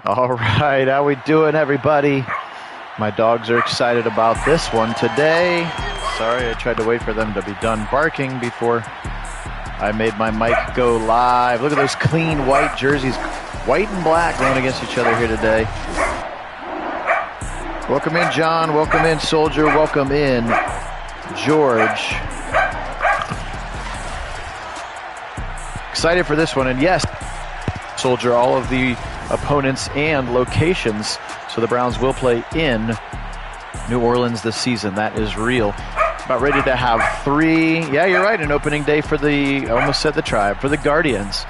All right, how we doing, everybody? My dogs are excited about this one today. Sorry, I tried to wait for them to be done barking before I made my mic go live. Look at those clean white jerseys, white and black, going against each other here today. Welcome in, John. Welcome in, Soldier. Welcome in, George. Excited for this one, and yes, Soldier, all of the opponents and locations. So the Browns will play in New Orleans this season. That is real. About ready to have three. Yeah, you're right. An opening day for I almost said the Tribe, for the Guardians.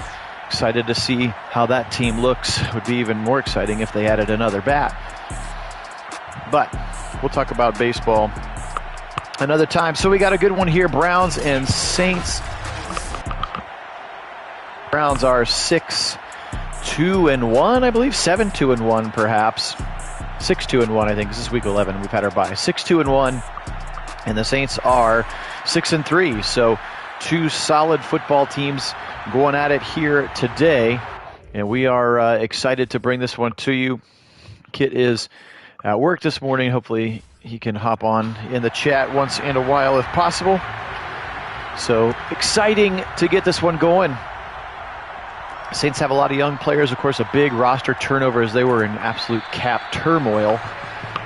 Excited to see how that team looks. Would be even more exciting if they added another bat. But we'll talk about baseball another time. So we got a good one here. Browns and Saints. Browns are 6-2-1, I believe. 7-2-1, perhaps. 6-2-1, I think. This is week 11. We've had our bye. 6-2-1. And the Saints are 6-3. So two solid football teams going at it here today. And we are excited to bring this one to you. Kit is at work this morning. Hopefully he can hop on in the chat once in a while if possible. So exciting to get this one going. Saints have a lot of young players, of course, a big roster turnover as they were in absolute cap turmoil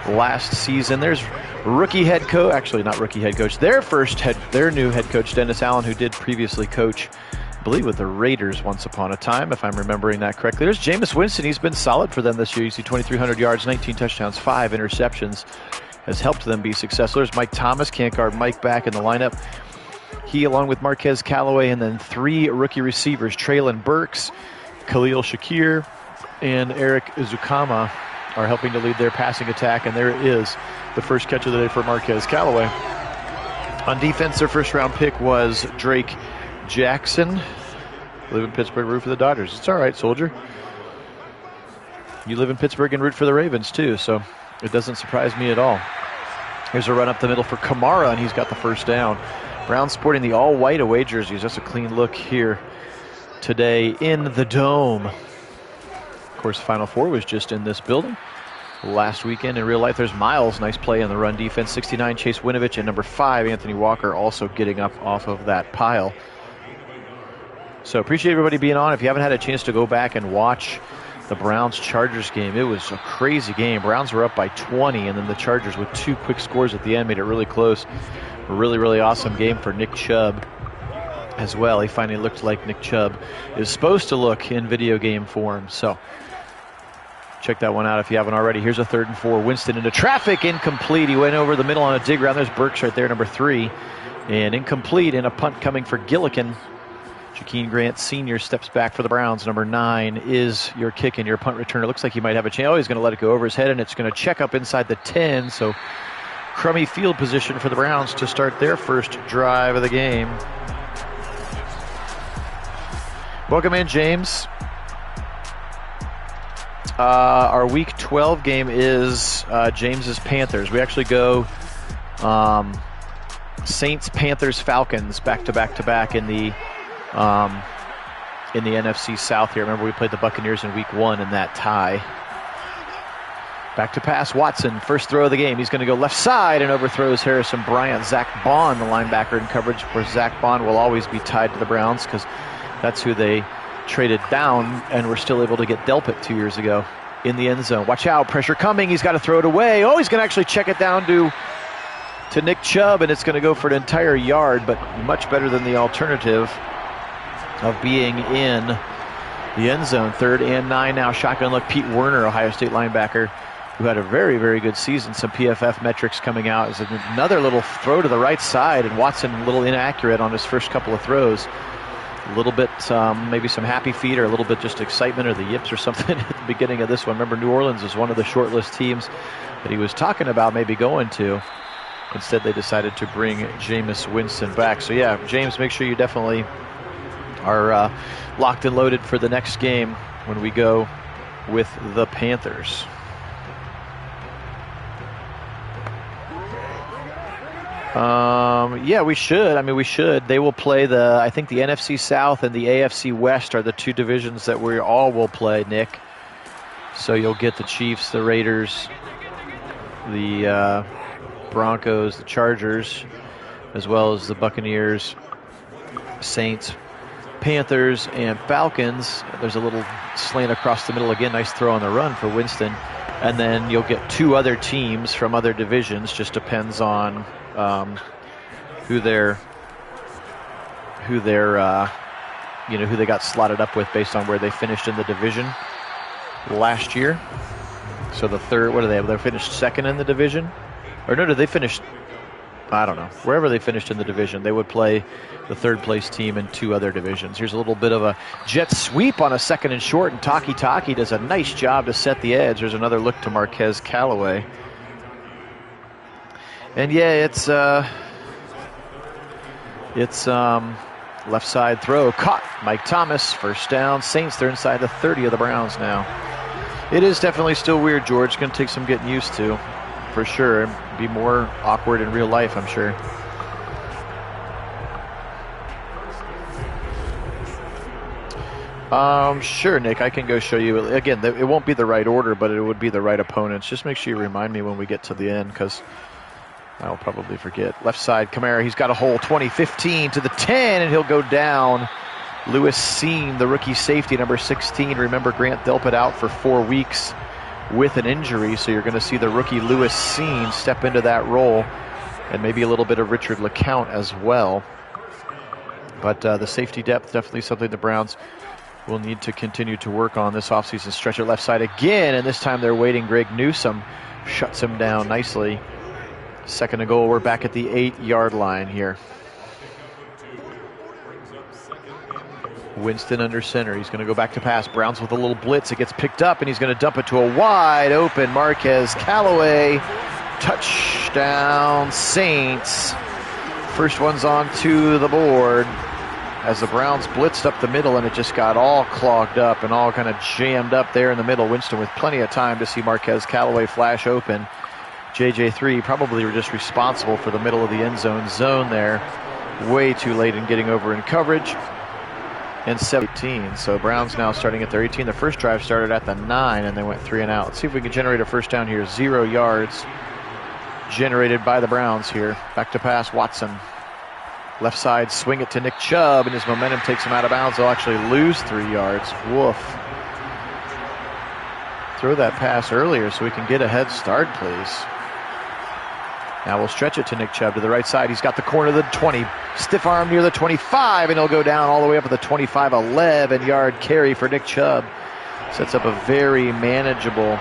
last season. There's rookie head coach, actually not rookie head coach, their new head coach, Dennis Allen, who did previously coach, I believe, with the Raiders once upon a time, if I'm remembering that correctly. There's Jameis Winston. He's been solid for them this year. You see 2,300 yards, 19 touchdowns, 5 interceptions, has helped them be successful. There's Mike Thomas, can't guard Mike back in the lineup. He, along with Marquez Callaway, and then 3 rookie receivers, Traylon Burks, Khalil Shakir, and Eric Izukama, are helping to lead their passing attack. And there is the first catch of the day for Marquez Callaway. On defense, their first-round pick was Drake Jackson. Live in Pittsburgh, root for the Dodgers. It's all right, Soldier. You live in Pittsburgh and root for the Ravens, too, so it doesn't surprise me at all. Here's a run up the middle for Kamara, and he's got the first down. Browns sporting the all-white away jerseys. That's a clean look here today in the Dome. Of course, Final Four was just in this building last weekend. In real life, there's Miles. Nice play on the run defense. 69, Chase Winovich, and number 5, Anthony Walker, also getting up off of that pile. So appreciate everybody being on. If you haven't had a chance to go back and watch the Browns-Chargers game, it was a crazy game. Browns were up by 20, and then the Chargers with 2 quick scores at the end made it really close. A really, really awesome game for Nick Chubb as well. He finally looked like Nick Chubb is supposed to look in video game form. So check that one out if you haven't already. Here's a 3rd and 4. Winston into traffic, incomplete. He went over the middle on a dig round. There's Burks right there, number 3. And incomplete, and a punt coming for Gillikin. Jakeem Grant Sr. steps back for the Browns. Number 9 is your kick and your punt returner. Looks like he might have a chance. Oh, he's going to let it go over his head, and it's going to check up inside the 10. So crummy field position for the Browns to start their first drive of the game. Welcome in, James. Our Week 12 game is James's Panthers. We actually go Saints, Panthers, Falcons back to back in the NFC South here. Remember, we played the Buccaneers in Week 1 in that tie. Back to pass, Watson, first throw of the game. He's going to go left side and overthrows Harrison Bryant. Zach Bond, the linebacker, in coverage. Of course, Zach Bond will always be tied to the Browns because that's who they traded down and were still able to get Delpit 2 years ago in the end zone. Watch out, pressure coming. He's got to throw it away. Oh, he's going to actually check it down to Nick Chubb, and it's going to go for an entire yard, but much better than the alternative of being in the end zone. 3rd and 9 now. Shotgun look. Pete Werner, Ohio State linebacker, who had a very, very good season. Some PFF metrics coming out. Is another little throw to the right side, and Watson a little inaccurate on his first couple of throws. A little bit, maybe some happy feet or a little bit just excitement or the yips or something at the beginning of this one. Remember, New Orleans was one of the shortlist teams that he was talking about maybe going to. Instead, they decided to bring Jameis Winston back. So, yeah, James, make sure you definitely are locked and loaded for the next game when we go with the Panthers. Yeah, we should. I mean, we should. They will play I think the NFC South and the AFC West are the 2 divisions that we all will play, Nick. So you'll get the Chiefs, the Raiders, the Broncos, the Chargers, as well as the Buccaneers, Saints, Panthers, and Falcons. There's a little slant across the middle again. Nice throw on the run for Winston. And then you'll get 2 other teams from other divisions. Just depends on who they got slotted up with based on where they finished in the division last year. So the third, what do they have? They finished second in the division, or no? Did they finish? I don't know. Wherever they finished in the division, they would play the third place team in 2 other divisions. Here's a little bit of a jet sweep on a 2nd and short, and Taki does a nice job to set the edge. There's another look to Marquez Callaway. And yeah, it's left side throw caught. Mike Thomas, first down. Saints, they're inside the 30 of the Browns now. It is definitely still weird, George. It's going to take some getting used to, for sure. Be more awkward in real life, I'm sure. Sure, Nick, I can go show you. Again, it won't be the right order, but it would be the right opponents. Just make sure you remind me when we get to the end, because I'll probably forget. Left side, Kamara, he's got a hole, 20-15 to the 10, and he'll go down. Lewis Seen, the rookie safety, number 16. Remember, Grant Delpit out for 4 weeks with an injury, so you're going to see the rookie Lewis Seen step into that role, and maybe a little bit of Richard LeCount as well. But the safety depth, definitely something the Browns will need to continue to work on this offseason. Stretch it left side again, and this time they're waiting. Greg Newsome shuts him down nicely. 2nd and goal. We're back at the 8-yard line here. Winston under center. He's going to go back to pass. Browns with a little blitz. It gets picked up, and he's going to dump it to a wide open Marquez Callaway. Touchdown, Saints. First one's on to the board as the Browns blitzed up the middle, and it just got all clogged up and all kind of jammed up there in the middle. Winston with plenty of time to see Marquez Callaway flash open. JJ3 probably were just responsible for the middle of the end zone there. Way too late in getting over in coverage. And 17. So Browns now starting at their 18. The first drive started at the 9, and they went 3 and out. Let's see if we can generate a first down here. 0 yards generated by the Browns here. Back to pass, Watson. Left side, swing it to Nick Chubb, and his momentum takes him out of bounds. They'll actually lose 3 yards. Woof. Throw that pass earlier so we can get a head start, please. Now we'll stretch it to Nick Chubb to the right side. He's got the corner of the 20. Stiff arm near the 25, and he'll go down all the way up at the 25. 11-yard carry for Nick Chubb. Sets up a very manageable.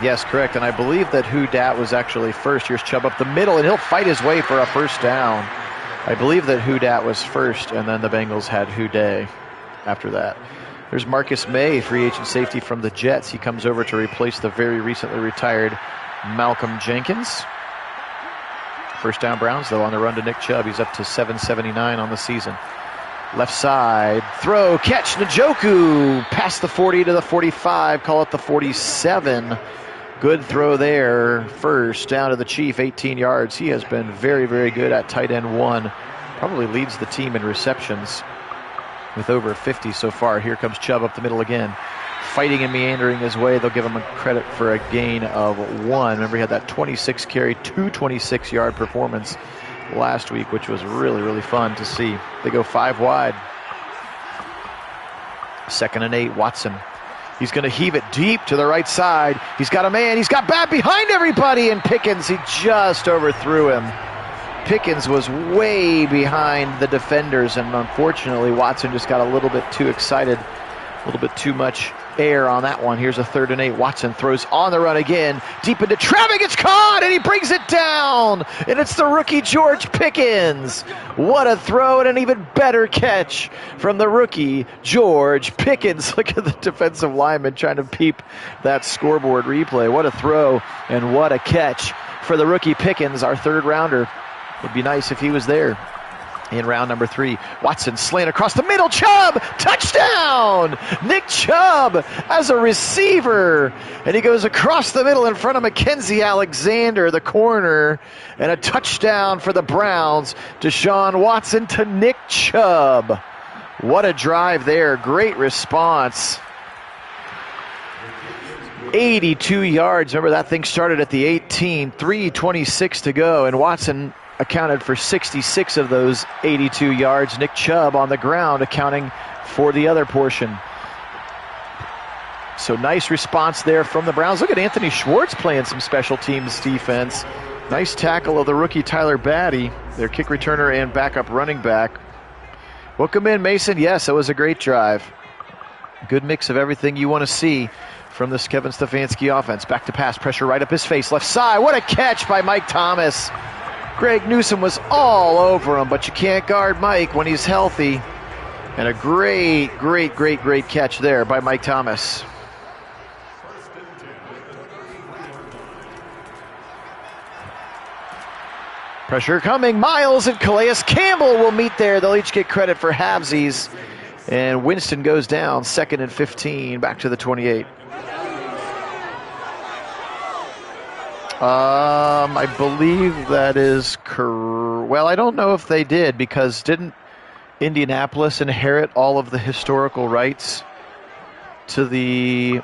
Yes, correct. And I believe that Who Dat was actually first. Here's Chubb up the middle, and he'll fight his way for a first down. I believe that Who Dat was first, and then the Bengals had Who Day after that. There's Marcus May, free agent safety from the Jets. He comes over to replace the very recently retired Malcolm Jenkins. First down Browns, though, on the run to Nick Chubb. He's up to 779 on the season. Left side, throw, catch, Njoku. Past the 40 to the 45, call it the 47. Good throw there. First down to the Chief, 18 yards. He has been very, very good at tight end 1. Probably leads the team in receptions with over 50 so far. Here comes Chubb up the middle again. Fighting and meandering his way. They'll give him a credit for a gain of 1. Remember, he had that 26 carry, 226-yard performance last week, which was really, really fun to see. They go 5 wide. 2nd and 8, Watson. He's going to heave it deep to the right side. He's got a man. He's got Bat behind everybody, and Pickens, he just overthrew him. Pickens was way behind the defenders, and unfortunately, Watson just got a little bit too excited, a little bit too much air on that one. Here's a 3rd and 8. Watson throws on the run again. Deep into traffic. It's caught, and he brings it down. And it's the rookie George Pickens. What a throw, and an even better catch from the rookie George Pickens. Look at the defensive lineman trying to peep that scoreboard replay. What a throw, and what a catch for the rookie Pickens, our 3rd rounder. Would be nice if he was there in round number 3. Watson slant across the middle. Chubb, touchdown! Nick Chubb as a receiver, and he goes across the middle in front of Mackenzie Alexander, the corner, and a touchdown for the Browns. Deshaun Watson to Nick Chubb. What a drive there. Great response 82 yards. Remember, that thing started at the 18, 3:26 to go, and Watson accounted for 66 of those 82 yards. Nick Chubb on the ground accounting for the other portion. So nice response there from the Browns. Look at Anthony Schwartz playing some special teams defense. Nice tackle of the rookie Tyler Batty, their kick returner and backup running back. Welcome in, Mason. Yes, it was a great drive. Good mix of everything you want to see from this Kevin Stefanski offense. Back to pass, pressure right up his face, left side. What a catch by Mike Thomas. Greg Newsome was all over him, but you can't guard Mike when he's healthy. And a great catch there by Mike Thomas. Pressure coming. Miles and Calais Campbell will meet there. They'll each get credit for halvesies. And Winston goes down, 2nd and 15, back to the 28. I believe that is correct. Well, I don't know if they did, because didn't Indianapolis inherit all of the historical rights to the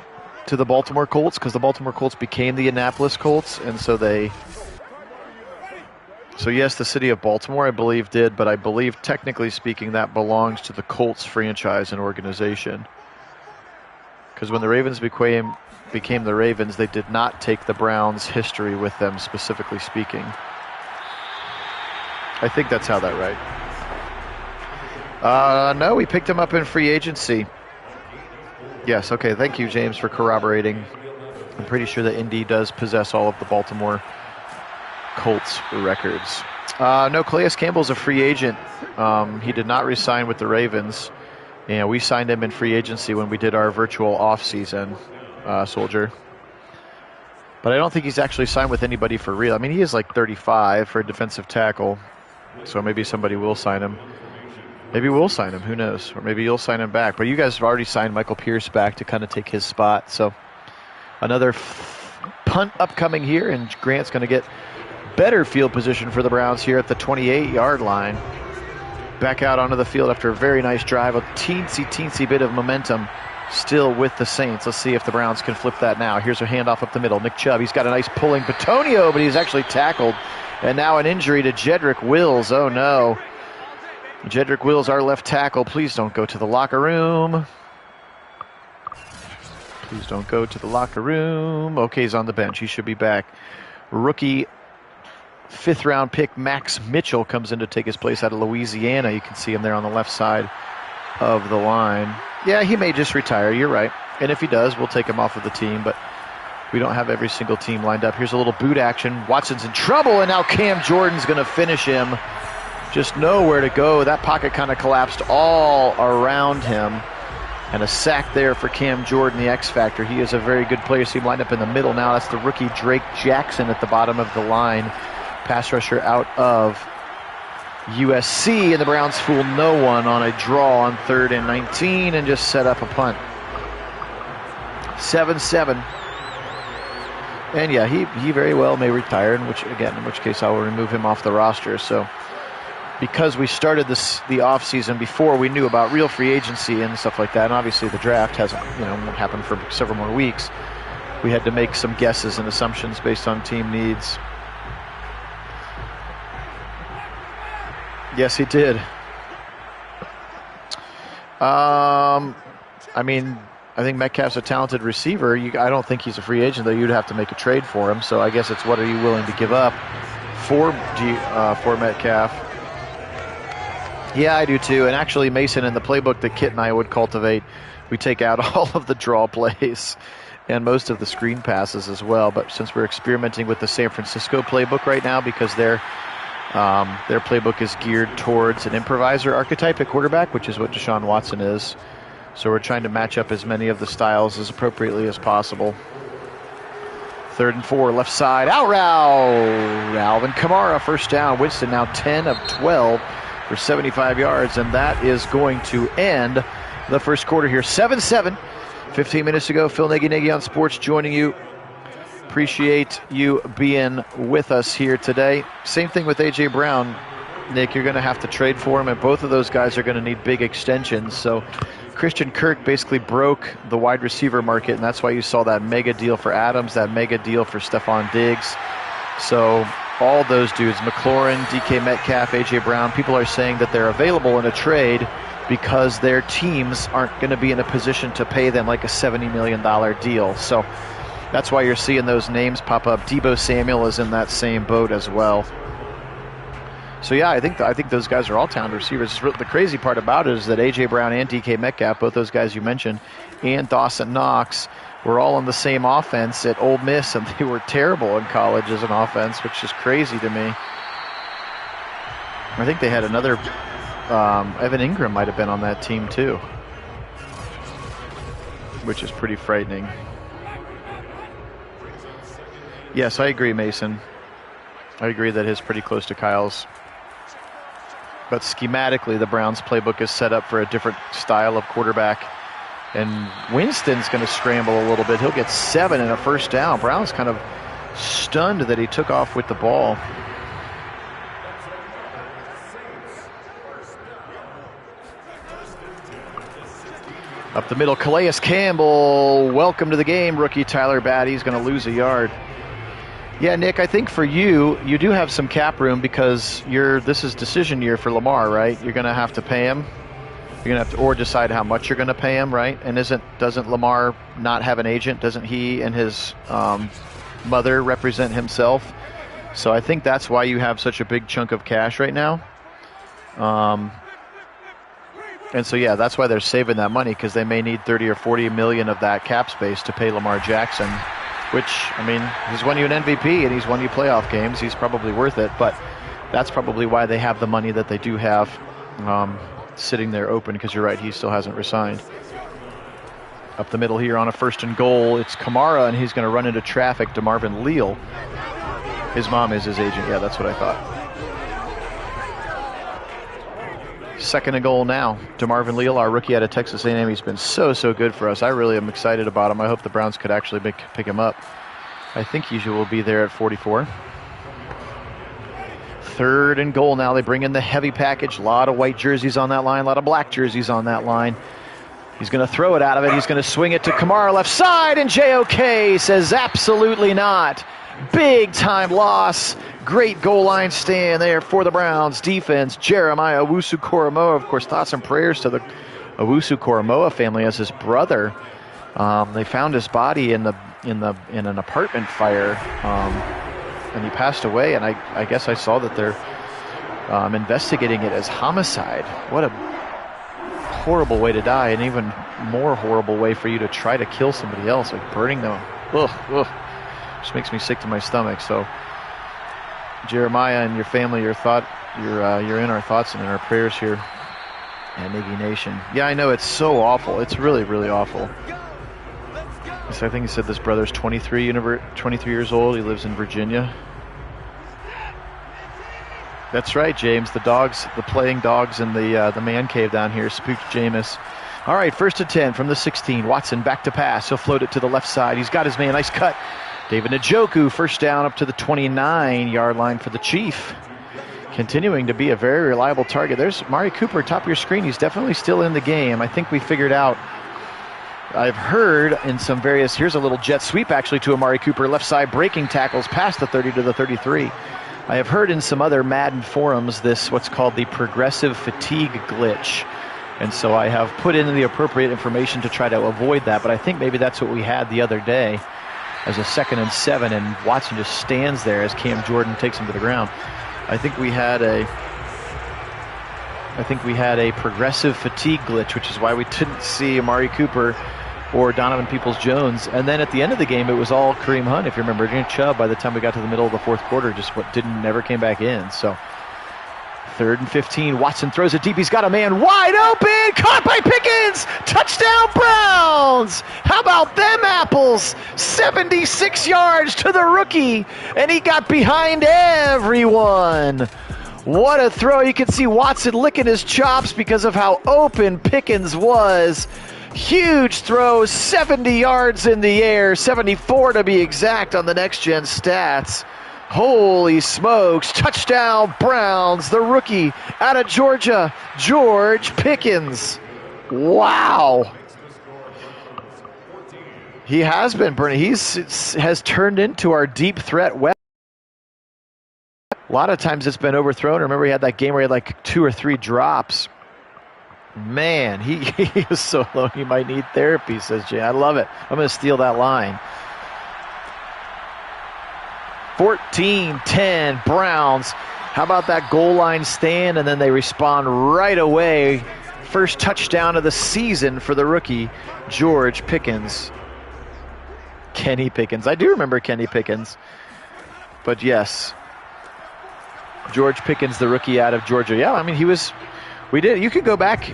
Baltimore Colts? Because the Baltimore Colts became the Indianapolis Colts, and so they... So yes, the city of Baltimore, I believe, did, but I believe, technically speaking, that belongs to the Colts franchise and organization. Because when the Ravens became the Ravens, they did not take the Browns' history with them, specifically speaking. I think that's how that right. No, we picked him up in free agency. Yes, okay, thank you, James, for corroborating. I'm pretty sure that Indy does possess all of the Baltimore Colts records. No, Calais Campbell's a free agent. He did not re-sign with the Ravens. And we signed him in free agency when we did our virtual off-season, Soldier. But I don't think he's actually signed with anybody for real. I mean, he is like 35 for a defensive tackle. So maybe somebody will sign him. Maybe we'll sign him. Who knows? Or maybe you'll sign him back. But you guys have already signed Michael Pierce back to kind of take his spot. So another punt upcoming here, and Grant's going to get better field position for the Browns here at the 28-yard line. Back out onto the field after a very nice drive. A teensy bit of momentum still with the Saints. Let's see if the Browns can flip that now. Here's a handoff up the middle. Nick Chubb, he's got a nice pulling Petonio, but he's actually tackled. And now an injury to Jedrick Wills. Oh, no. Jedrick Wills, our left tackle. Please don't go to the locker room. Please don't go to the locker room. Okay, he's on the bench. He should be back. Rookie 5th-round pick Max Mitchell comes in to take his place out of Louisiana. You can see him there on the left side of the line. Yeah, he may just retire. You're right. And if he does, we'll take him off of the team. But we don't have every single team lined up. Here's a little boot action. Watson's in trouble, and now Cam Jordan's going to finish him. Just nowhere to go. That pocket kind of collapsed all around him. And a sack there for Cam Jordan, the X Factor. He is a very good player. See him lined up in the middle now. That's the rookie Drake Jackson at the bottom of the line. Pass rusher out of USC, and the Browns fool no one on a draw on 3rd and 19 and just set up a punt. 7-7. And yeah, he very well may retire, in which case I will remove him off the roster. So because we started the offseason before we knew about real free agency and stuff like that, and obviously the draft hasn't won't happen for several more weeks, we had to make some guesses and assumptions based on team needs. Yes, he did. I think Metcalf's a talented receiver. I don't think he's a free agent, though. You'd have to make a trade for him. So I guess it's what are you willing to give up for Metcalf? Yeah, I do too. And actually, Mason, in the playbook that Kit and I would cultivate, we take out all of the draw plays and most of the screen passes as well. But since we're experimenting with the San Francisco playbook right now, because their playbook is geared towards an improviser archetype at quarterback, which is what Deshaun Watson is. So we're trying to match up as many of the styles as appropriately as possible. 3rd and 4, left side, out route. Alvin Kamara, first down. Winston now 10 of 12 for 75 yards, and that is going to end the first quarter here. 7-7, 15 minutes to go. Phil Nagy on Sports joining you. Appreciate you being with us here today. Same thing with A.J. Brown. Nick, you're going to have to trade for him, and both of those guys are going to need big extensions. So Christian Kirk basically broke the wide receiver market, and that's why you saw that mega deal for Adams, that mega deal for Stephon Diggs. So all those dudes, McLaurin, DK Metcalf, A.J. Brown, people are saying that they're available in a trade because their teams aren't going to be in a position to pay them like a $70 million deal. So that's why you're seeing those names pop up. Deebo Samuel is in that same boat as well. So yeah, I think those guys are all talented receivers. The crazy part about it is that A.J. Brown and DK Metcalf, both those guys you mentioned, and Dawson Knox were all on the same offense at Ole Miss, and they were terrible in college as an offense, which is crazy to me. I think they had another, Evan Ingram might have been on that team too, which is pretty frightening. Yes, I agree, Mason. I agree that his pretty close to Kyle's. But schematically, the Browns playbook is set up for a different style of quarterback. And Winston's going to scramble a little bit. He'll get 7 and a first down. Brown's kind of stunned that he took off with the ball. Up the middle, Calais Campbell. Welcome to the game, rookie Tyler Batty's going to lose a yard. Yeah, Nick, I think for you do have some cap room because this is decision year for Lamar, right? You're going to have to pay him. You're going to have to or decide how much you're going to pay him, right? And doesn't Lamar not have an agent? Doesn't he and his mother represent himself? So I think that's why you have such a big chunk of cash right now. And so, yeah, that's why they're saving that money, because they may need 30 or 40 million of that cap space to pay Lamar Jackson. Which, I mean, he's won you an MVP and he's won you playoff games. He's probably worth it, but that's probably why they have the money that they do have sitting there open, because you're right, he still hasn't resigned. Up the middle here on a 1st and goal, it's Kamara, and he's going to run into traffic to Marvin Leal. His mom is his agent. Yeah, that's what I thought. 2nd and goal now. DeMarvin Leal, our rookie out of Texas A&M. He's been so good for us. I really am excited about him. I hope the Browns could actually pick him up. I think he will be there at 44. 3rd and goal now. They bring in the heavy package. A lot of white jerseys on that line. A lot of black jerseys on that line. He's going to throw it out of it. He's going to swing it to Kamara left side, and JOK says absolutely not. Big time loss. Great goal line stand there for the Browns defense. Jeremiah Owusu-Koramoah, of course, thoughts and prayers to the Owusu-Koramoah family as his brother. They found his body in an apartment fire, and he passed away. And I guess I saw that they're investigating it as homicide. What a horrible way to die, and even more horrible way for you to try to kill somebody else, like burning them. Ugh. Just makes me sick to my stomach. So, Jeremiah and your family, you're in our thoughts and in our prayers here at Iggy Nation. Yeah, I know, it's so awful. It's really, really awful. So I think he said this brother's 23 years old. He lives in Virginia. That's right, James. The playing dogs in the man cave down here spooked Jameis. All right, 1st and 10 from the 16. Watson back to pass. He'll float it to the left side. He's got his man. Nice cut. David Njoku, first down up to the 29-yard line for the Chief. Continuing to be a very reliable target. There's Amari Cooper, top of your screen. He's definitely still in the game. I think we figured out, I've heard in some various, here's a little jet sweep actually to Amari Cooper, left side breaking tackles past the 30 to the 33. I have heard in some other Madden forums this, what's called the progressive fatigue glitch. And so I have put in the appropriate information to try to avoid that. But I think maybe that's what we had the other day as a 2nd and 7, and Watson just stands there as Cam Jordan takes him to the ground. I think we had a progressive fatigue glitch, which is why we didn't see Amari Cooper or Donovan Peoples-Jones. And then at the end of the game, it was all Kareem Hunt, if you remember. Nick Chubb, by the time we got to the middle of the 4th quarter, just never came back in. So 3rd and 15, Watson throws it deep. He's got a man wide open, caught by Pickens. Touchdown Browns. How about them apples? 76 yards to the rookie, and he got behind everyone. What a throw. You can see Watson licking his chops because of how open Pickens was. Huge throw, 70 yards in the air, 74 to be exact on the Next Gen stats. Holy smokes, touchdown Browns, the rookie out of Georgia, George Pickens. Wow. He has been burning. Has turned into our deep threat weapon. A lot of times it's been overthrown. Remember, he had that game where he had like 2 or 3 drops. Man, he is so low he might need therapy, says Jay. I love it. I'm going to steal that line. 14-10 Browns. How about that goal line stand? And then they respond right away. First touchdown of the season for the rookie, George Pickens. Kenny Pickens. I do remember Kenny Pickens. But yes, George Pickens, the rookie out of Georgia. Yeah, I mean, you could go back,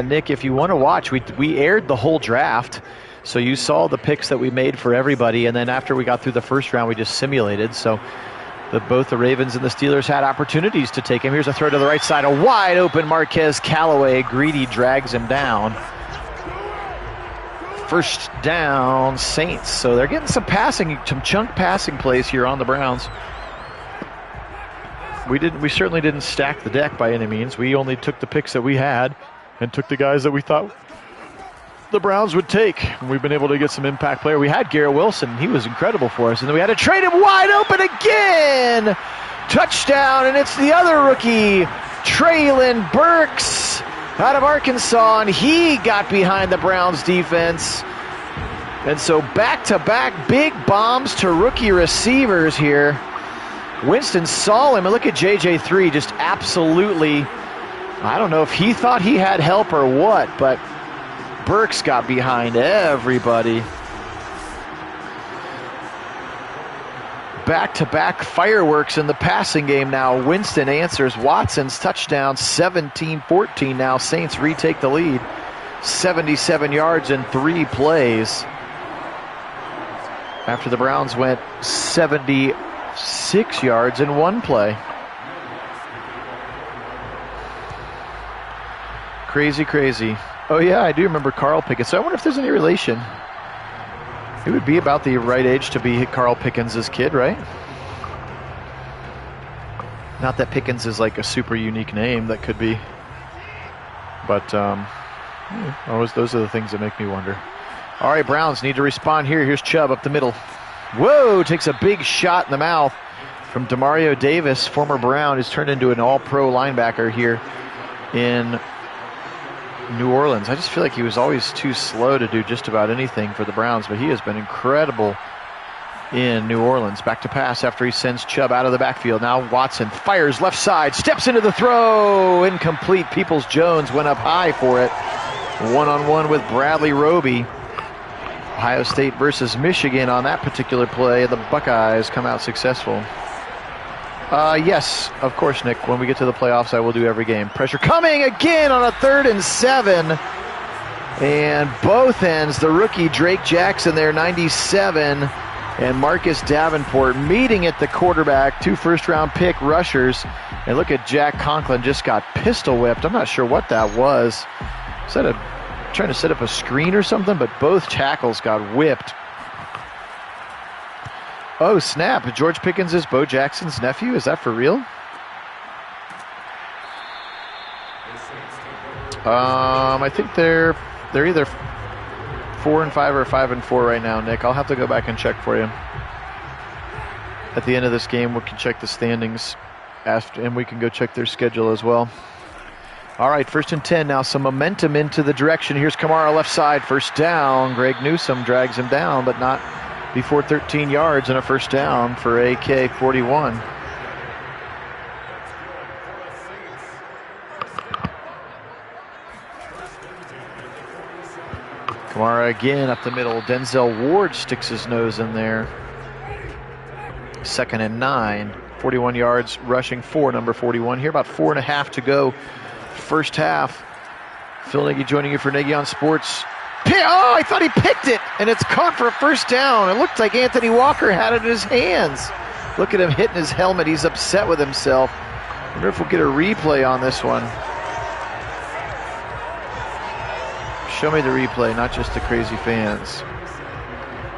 Nick, if you want to watch. We aired the whole draft. So you saw the picks that we made for everybody. And then after we got through the first round, we just simulated. So both the Ravens and the Steelers had opportunities to take him. Here's a throw to the right side. A wide open Marquez Callaway. Greedy drags him down. First down, Saints. So they're getting some chunk passing plays here on the Browns. We certainly didn't stack the deck by any means. We only took the picks that we had and took the guys that we thought the Browns would take. And we've been able to get some impact player. We had Garrett Wilson. He was incredible for us. And then we had to trade him wide open again. Touchdown, and it's the other rookie, Treylon Burks, out of Arkansas, and he got behind the Browns defense. And so back-to-back big bombs to rookie receivers here. Winston saw him, and look at JJ3 just absolutely, I don't know if he thought he had help or what, but Burks got behind everybody. Back-to-back fireworks in the passing game now. Winston answers Watson's touchdown, 17-14 now. Saints retake the lead. 77 yards in 3 plays. After the Browns went 76 yards in 1 play. Crazy, crazy. Oh, yeah, I do remember Carl Pickens. So I wonder if there's any relation. He would be about the right age to be Carl Pickens' kid, right? Not that Pickens is like a super unique name. That could be. But those are the things that make me wonder. All right, Browns need to respond here. Here's Chubb up the middle. Whoa, takes a big shot in the mouth from Demario Davis, former Brown, who's turned into an all-pro linebacker here in New Orleans. I just feel like he was always too slow to do just about anything for the Browns, but he has been incredible in New Orleans. Back to pass after he sends Chubb out of the backfield. Now Watson fires left side, steps into the throw. Incomplete. Peoples-Jones went up high for it. One-on-one with Bradley Roby. Ohio State versus Michigan on that particular play. The Buckeyes come out successful. Yes, of course, Nick. When we get to the playoffs, I will do every game. Pressure coming again on a 3rd and 7. And both ends, the rookie Drake Jackson there, 97, and Marcus Davenport meeting at the quarterback. 2 first-round pick rushers. And look at Jack Conklin, just got pistol whipped. I'm not sure what that was. Is that trying to set up a screen or something? But both tackles got whipped. Oh, snap. George Pickens is Bo Jackson's nephew? Is that for real? I think they're either 4-5 or 5-4 right now, Nick. I'll have to go back and check for you. At the end of this game, we can check the standings, and we can go check their schedule as well. All right, 1st and 10 now. Some momentum into the direction. Here's Kamara left side. First down. Greg Newsome drags him down, but not before 13 yards and a first down for AK-41. Kamara again up the middle. Denzel Ward sticks his nose in there. 2nd and 9. 41 yards rushing for number 41. Here about 4.5 to go. First half. Phil Nagy joining you for Nagy on Sports. Oh, I thought he picked it, and it's caught for a first down. It looked like Anthony Walker had it in his hands. Look at him hitting his helmet. He's upset with himself. I wonder if we'll get a replay on this one. Show me the replay, not just the crazy fans.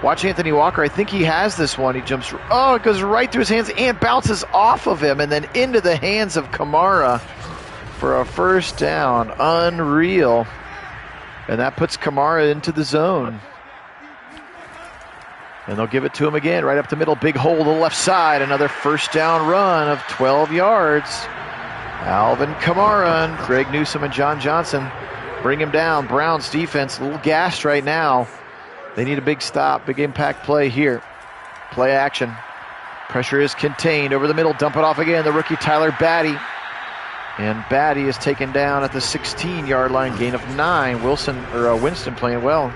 Watch Anthony Walker. I think he has this one. He jumps. Oh, it goes right through his hands and bounces off of him and then into the hands of Kamara for a first down. Unreal. And that puts Kamara into the zone. And they'll give it to him again, right up the middle. Big hole to the left side. Another first down run of 12 yards. Alvin Kamara and Greg Newsome and John Johnson bring him down. Browns defense a little gassed right now. They need a big stop, big impact play here. Play action. Pressure is contained over the middle. Dump it off again. The rookie Tyler Batty. And Batty is taken down at the 16-yard line, gain of 9. Winston playing well.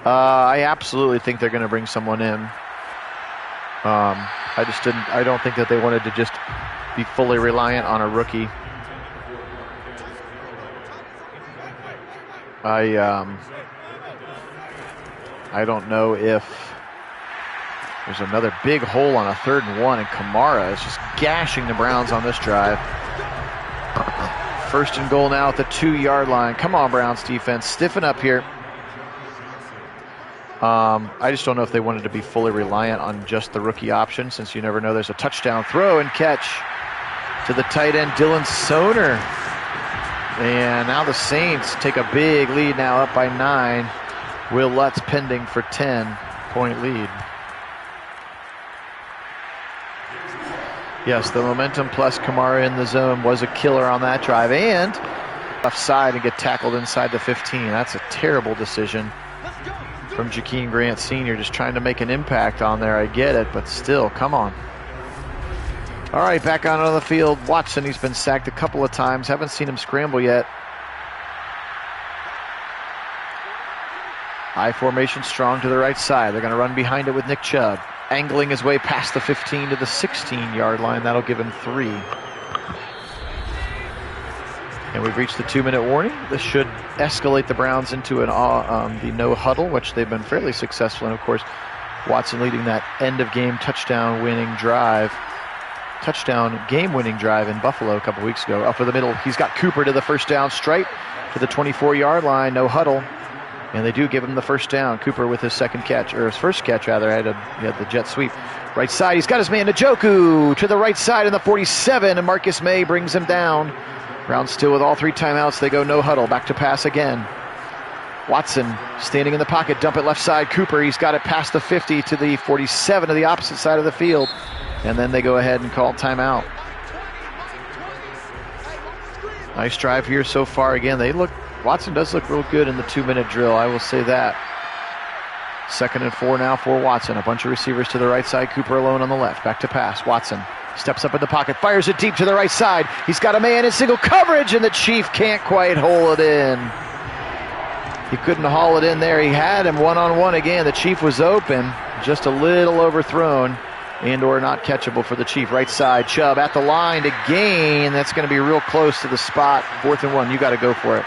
I absolutely think they're going to bring someone in. I don't think that they wanted to just be fully reliant on a rookie. I don't know if there's another big hole on a 3rd and 1, and Kamara is just gashing the Browns on this drive. 1st and goal now at the 2-yard line. Come on, Browns defense, stiffen up here. I just don't know if they wanted to be fully reliant on just the rookie option, since you never know. There's a touchdown throw and catch to the tight end, Dylan Soner. And now the Saints take a big lead now, up by 9. Will Lutz pending for 10-point lead. Yes, the momentum plus Kamara in the zone was a killer on that drive. And left side and get tackled inside the 15. That's a terrible decision from Jakeem Grant Sr. just trying to make an impact on there. I get it, but still, come on. All right, back on the field. Watson, he's been sacked a couple of times. Haven't seen him scramble yet. I formation strong to the right side. They're going to run behind it with Nick Chubb. Angling his way past the 15 to the 16-yard line. That'll give him 3. And we've reached the 2-minute warning. This should escalate the Browns into the no huddle, which they've been fairly successful in. Of course, Watson leading that end-of-game touchdown game-winning drive in Buffalo a couple weeks ago. Up for the middle, he's got Cooper to the first down stripe to the 24-yard line, no huddle. And they do give him the first down. Cooper with his first catch, he had the jet sweep. Right side, he's got his man Njoku to the right side in the 47, and Marcus May brings him down. Browns still with all 3 timeouts. They go no huddle. Back to pass again. Watson standing in the pocket. Dump it left side. Cooper, he's got it past the 50 to the 47 to the opposite side of the field. And then they go ahead and call timeout. Nice drive here so far. Again, Watson does look real good in the 2-minute drill. I will say that. 2nd and 4 now for Watson. A bunch of receivers to the right side. Cooper alone on the left. Back to pass. Watson steps up in the pocket, fires it deep to the right side. He's got a man in single coverage, and the Chief can't quite haul it in. He couldn't haul it in there. He had him one-on-one again. The Chief was open, just a little overthrown and or not catchable for the Chief. Right side, Chubb at the line to gain. That's going to be real close to the spot. 4th and 1. You got to go for it.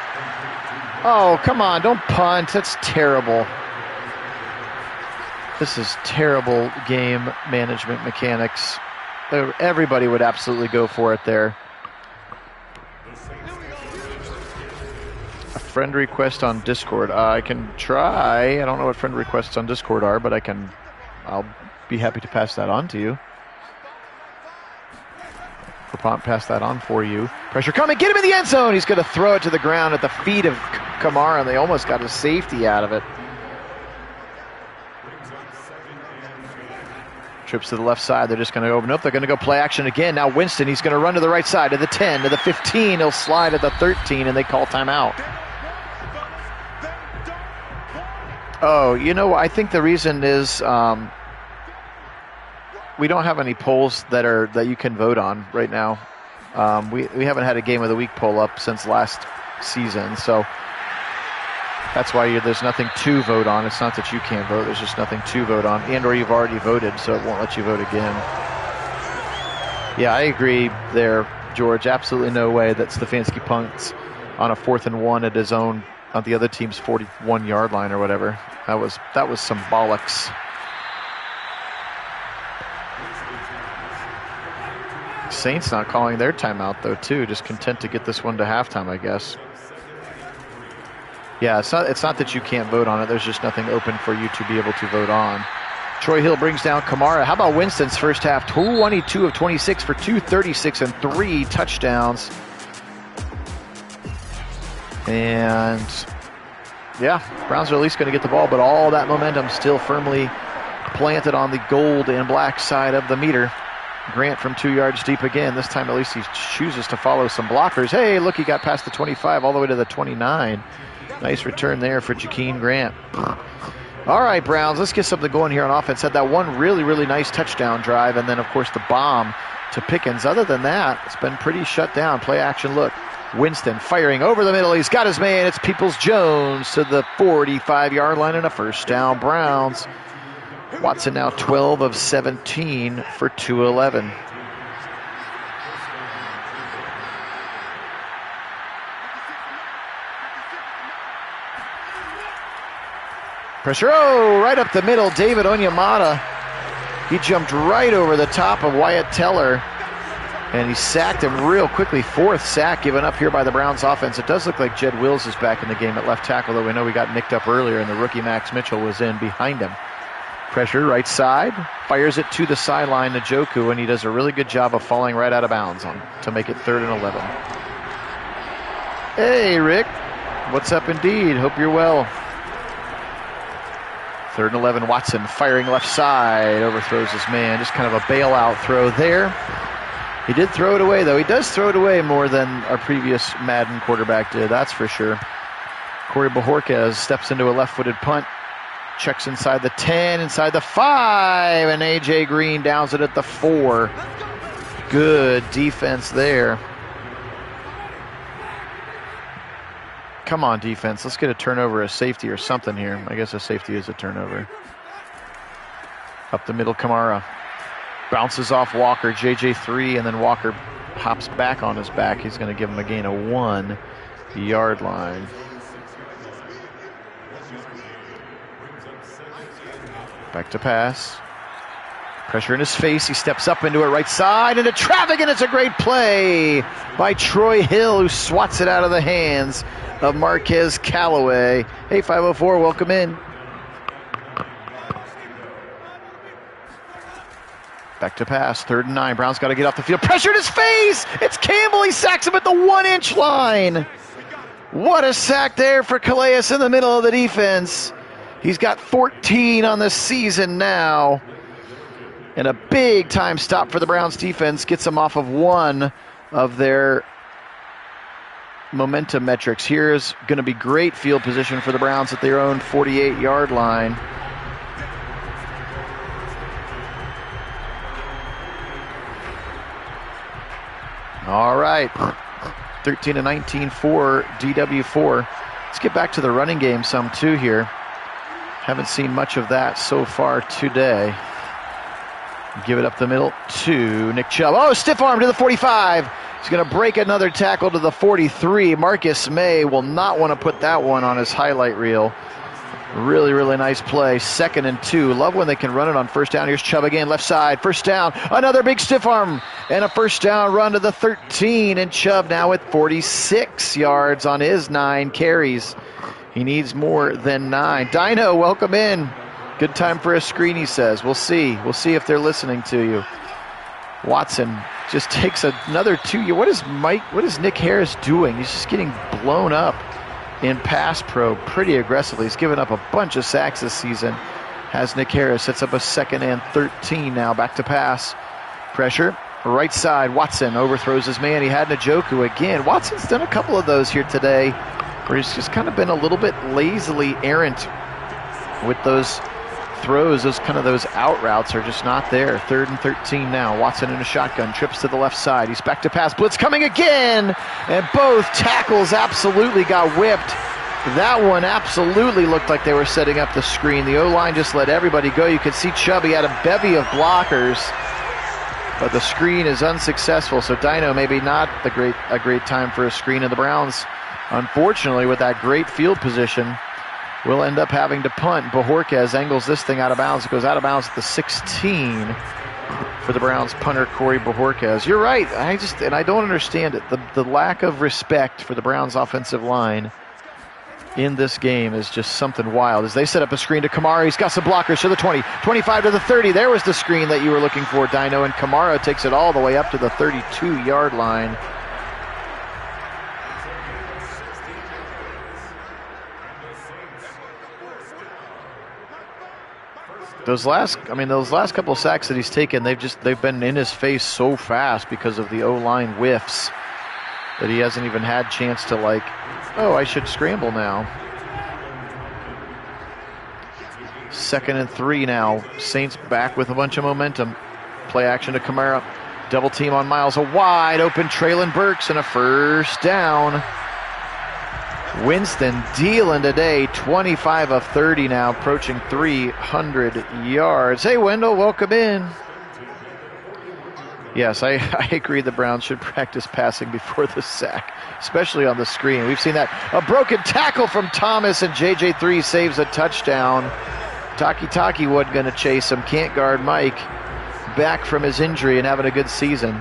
Oh, come on. Don't punt. That's terrible. This is terrible game management mechanics. Everybody would absolutely go for it there. A friend request on Discord. I can try. I don't know what friend requests on Discord are, but I'll be happy to pass that on to you. Pass that on for you. Pressure coming. Get him in the end zone. He's going to throw it to the ground at the feet of Kamara, and they almost got a safety out of it. Trips to the left side. They're just going to open up. They're going to go play action again. Now Winston, he's going to run to the right side, to the 10, to the 15. He'll slide at the 13, and they call timeout. Oh, I think the reason is we don't have any polls that you can vote on right now. We haven't had a Game of the Week poll up since last season, so that's why there's nothing to vote on. It's not that you can't vote. There's just nothing to vote on, and or you've already voted, so it won't let you vote again. Yeah, I agree there, George. Absolutely no way that Stefanski punts on a 4th and 1 at his own, on the other team's 41-yard line or whatever. That was some bollocks. Saints not calling their timeout, though, too. Just content to get this one to halftime, I guess. Yeah, it's not that you can't vote on it. There's just nothing open for you to be able to vote on. Troy Hill brings down Kamara. How about Winston's first half? 22 of 26 for 236 and 3 touchdowns. And yeah, Browns are at least going to get the ball, but all that momentum still firmly planted on the gold and black side of the meter. Grant from 2 yards deep again. This time at least he chooses to follow some blockers. Hey, look, he got past the 25 all the way to the 29. Nice return there for Jakeem Grant. All right, Browns, let's get something going here on offense. Had that one really, really nice touchdown drive, and then, of course, the bomb to Pickens. Other than that, it's been pretty shut down. Play action look. Winston firing over the middle. He's got his man. It's Peoples-Jones to the 45-yard line and a first down. Browns. Watson now 12 of 17 for 211. Pressure, right up the middle. David Onyemata. He jumped right over the top of Wyatt Teller, and he sacked him real quickly. 4th sack given up here by the Browns offense. It does look like Jed Wills is back in the game at left tackle, though we know we got nicked up earlier, and the rookie Max Mitchell was in behind him. Pressure, right side. Fires it to the sideline to Njoku, and he does a really good job of falling right out of bounds to make it 3rd and 11. Hey, Rick. What's up indeed? Hope you're well. 3rd and 11, Watson firing left side, overthrows his man. Just kind of a bailout throw there. He did throw it away, though. He does throw it away more than our previous Madden quarterback did, that's for sure. Corey Bojorquez steps into a left-footed punt, checks inside the 10, inside the 5, and A.J. Green downs it at the 4. Good defense there. Come on, defense. Let's get a turnover, a safety, or something here. I guess a safety is a turnover. Up the middle, Kamara. Bounces off Walker, JJ3, and then Walker hops back on his back. He's going to give him a gain of 1 yard line. Back to pass. Pressure in his face. He steps up into it right side into traffic, and it's a great play by Troy Hill, who swats it out of the hands of Marquez Callaway. Hey, 504, welcome in. Back to pass, 3rd and 9. Browns got to get off the field. Pressure in his face. It's Campbell. He sacks him at the 1-inch line. What a sack there for Calais in the middle of the defense. He's got 14 on the season now. And a big time stop for the Browns defense. Gets them off of one of their momentum metrics. Here's going to be great field position for the Browns at their own 48-yard line. All right, 13-19 for DW4. Let's get back to the running game some too here. Haven't seen much of that so far today. Give it up the middle to Nick Chubb. Oh, stiff arm to the 45. He's going to break another tackle to the 43. Marcus May will not want to put that one on his highlight reel. Really, really nice play. 2nd and 2. Love when they can run it on first down. Here's Chubb again, left side. First down. Another big stiff arm. And a first down run to the 13. And Chubb now with 46 yards on his 9 carries. He needs more than 9. Dino, welcome in. Good time for a screen, he says. We'll see. We'll see if they're listening to you. Watson just takes another 2. What is Nick Harris doing? He's just getting blown up in pass pro pretty aggressively. He's given up a bunch of sacks this season. Has Nick Harris. Sets up a 2nd and 13 now. Back to pass. Pressure. Right side. Watson overthrows his man. He had Njoku again. Watson's done a couple of those here today where he's just kind of been a little bit lazily errant with those throws. Those out routes are just not there. 3rd and 13 now. Watson in a shotgun. Trips to the left side. He's back to pass. Blitz coming again. And both tackles absolutely got whipped. That one absolutely looked like they were setting up the screen. The O-line just let everybody go. You could see Chubb. He had a bevy of blockers, but the screen is unsuccessful. So Dino, maybe not a great time for a screen. And the Browns, unfortunately, with that great field position, will end up having to punt. Bojorquez angles this thing out of bounds. It goes out of bounds at the 16 for the Browns punter, Corey Bojorquez. You're right. I don't understand it. The lack of respect for the Browns offensive line in this game is just something wild. As they set up a screen to Kamara, he's got some blockers to the 20, 25 to the 30. There was the screen that you were looking for, Dino, and Kamara takes it all the way up to the 32-yard line. Those last couple of sacks that he's taken, they've been in his face so fast because of the O-line whiffs that he hasn't even had chance to I should scramble now. 2nd and 3 now. Saints back with a bunch of momentum. Play action to Kamara. Double team on Miles. A wide open Traylon Burks and a first down. Winston dealing today. 25 of 30 now, approaching 300 yards. Hey, Wendell, welcome in. Yes, I agree the Browns should practice passing before the sack, especially on the screen. We've seen that. A broken tackle from Thomas, and JJ3 saves a touchdown. Taki wasn't going to chase him. Can't guard Mike. Back from his injury and having a good season.